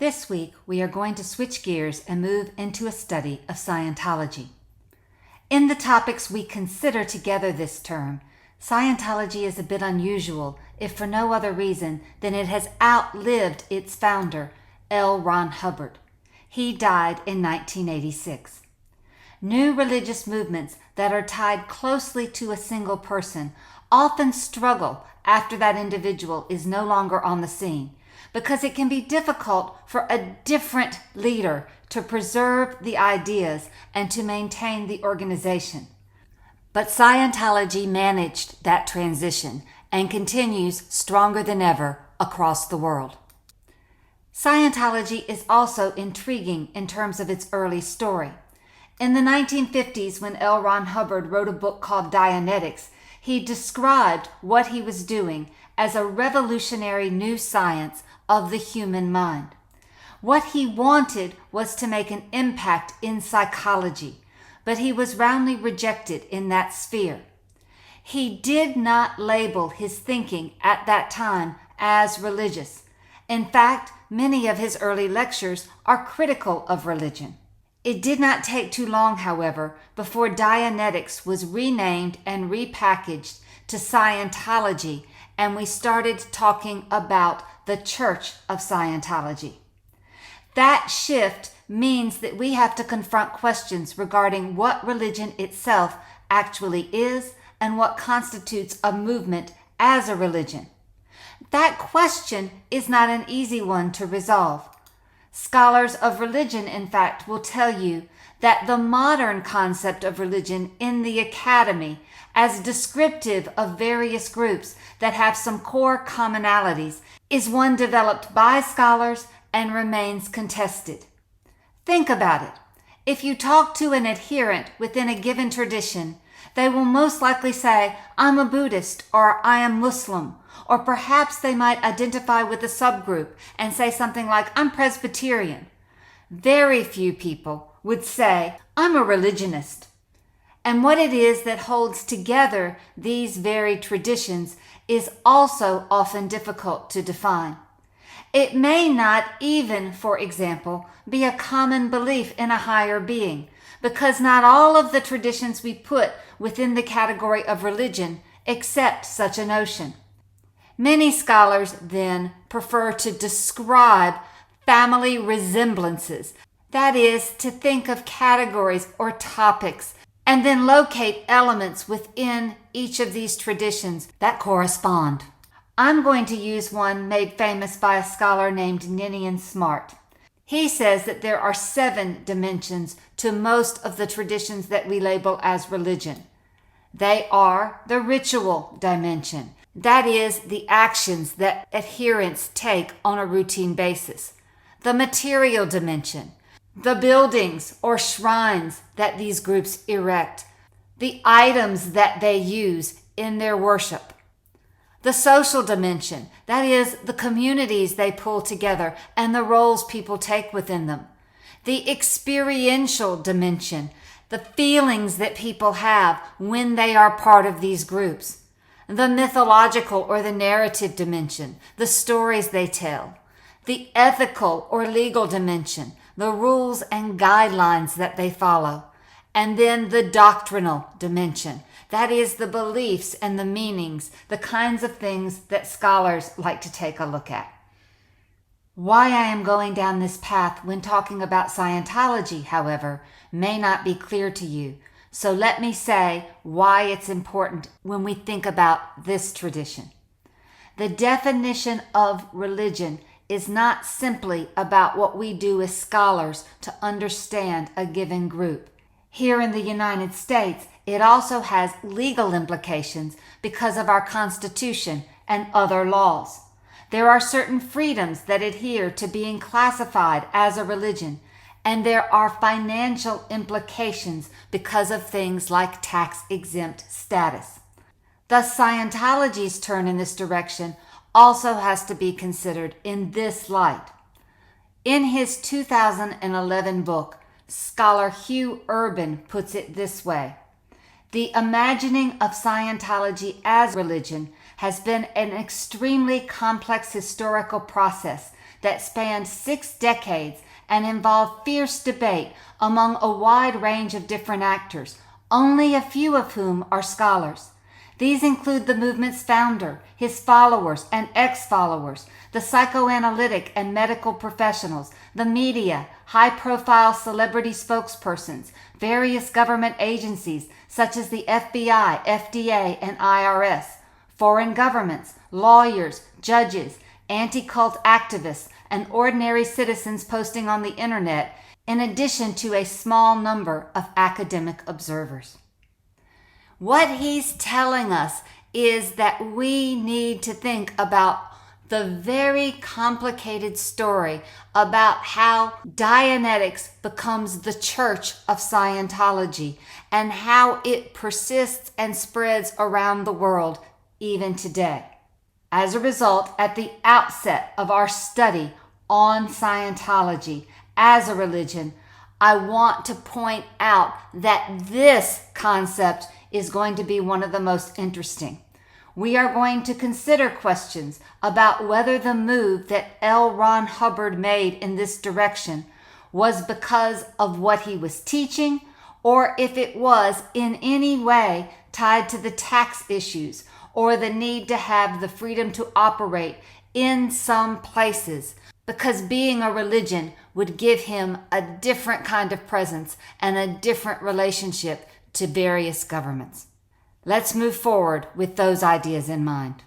This week, we are going to switch gears and move into a study of Scientology. In the topics we consider together this term, Scientology is a bit unusual, if for no other reason than it has outlived its founder, L. Ron Hubbard. He died in 1986. New religious movements that are tied closely to a single person often struggle after that individual is no longer on the scene, because it can be difficult for a different leader to preserve the ideas and to maintain the organization. But Scientology managed that transition and continues stronger than ever across the world. Scientology is also intriguing in terms of its early story. In the 1950s, when L. Ron Hubbard wrote a book called Dianetics, he described what he was doing as a revolutionary new science of the human mind. What he wanted was to make an impact in psychology, but he was roundly rejected in that sphere. He did not label his thinking at that time as religious. In fact, many of his early lectures are critical of religion. It did not take too long, however, before Dianetics was renamed and repackaged to Scientology, and we started talking about the Church of Scientology. That shift means that we have to confront questions regarding what religion itself actually is and what constitutes a movement as a religion. That question is not an easy one to resolve. Scholars of religion, in fact, will tell you that the modern concept of religion in the academy, as descriptive of various groups that have some core commonalities, is one developed by scholars and remains contested. Think about it. If you talk to an adherent within a given tradition, they will most likely say, "I'm a Buddhist," or "I am Muslim," or perhaps they might identify with a subgroup and say something like, "I'm Presbyterian." Very few people would say, "I'm a religionist." And what it is that holds together these varied traditions is also often difficult to define. It may not even, for example, be a common belief in a higher being, because not all of the traditions we put within the category of religion accept such a notion. Many scholars, then, prefer to describe family resemblances, that is, to think of categories or topics, and then locate elements within each of these traditions that correspond. I'm going to use one made famous by a scholar named Ninian Smart. He says that there are 7 dimensions to most of the traditions that we label as religion. They are the ritual dimension, that is, the actions that adherents take on a routine basis. The material dimension, the buildings or shrines that these groups erect, the items that they use in their worship. The social dimension, that is, the communities they pull together and the roles people take within them. The experiential dimension, the feelings that people have when they are part of these groups. The mythological or the narrative dimension, the stories they tell. The ethical or legal dimension, the rules and guidelines that they follow. And then the doctrinal dimension, that is, the beliefs and the meanings, the kinds of things that scholars like to take a look at. Why I am going down this path when talking about Scientology, however, may not be clear to you. So let me say why it's important when we think about this tradition. The definition of religion is not simply about what we do as scholars to understand a given group. Here in the United States, it also has legal implications because of our Constitution and other laws. There are certain freedoms that adhere to being classified as a religion, and there are financial implications because of things like tax-exempt status. Thus, Scientology's turn in this direction also has to be considered in this light. In his 2011 book, scholar Hugh Urban puts it this way: the imagining of Scientology as religion has been an extremely complex historical process that spanned 6 decades and involved fierce debate among a wide range of different actors, only a few of whom are scholars. These include the movement's founder, his followers and ex-followers, the psychoanalytic and medical professionals, the media, high-profile celebrity spokespersons, various government agencies such as the FBI, FDA, and IRS, foreign governments, lawyers, judges, anti-cult activists, and ordinary citizens posting on the internet, in addition to a small number of academic observers. What he's telling us is that we need to think about the very complicated story about how Dianetics becomes the church of Scientology and how it persists and spreads around the world even today. As a result, at the outset of our study on Scientology as a religion, I want to point out that this concept is going to be one of the most interesting. We are going to consider questions about whether the move that L. Ron Hubbard made in this direction was because of what he was teaching, or if it was in any way tied to the tax issues or the need to have the freedom to operate in some places, because being a religion would give him a different kind of presence and a different relationship to various governments. Let's move forward with those ideas in mind.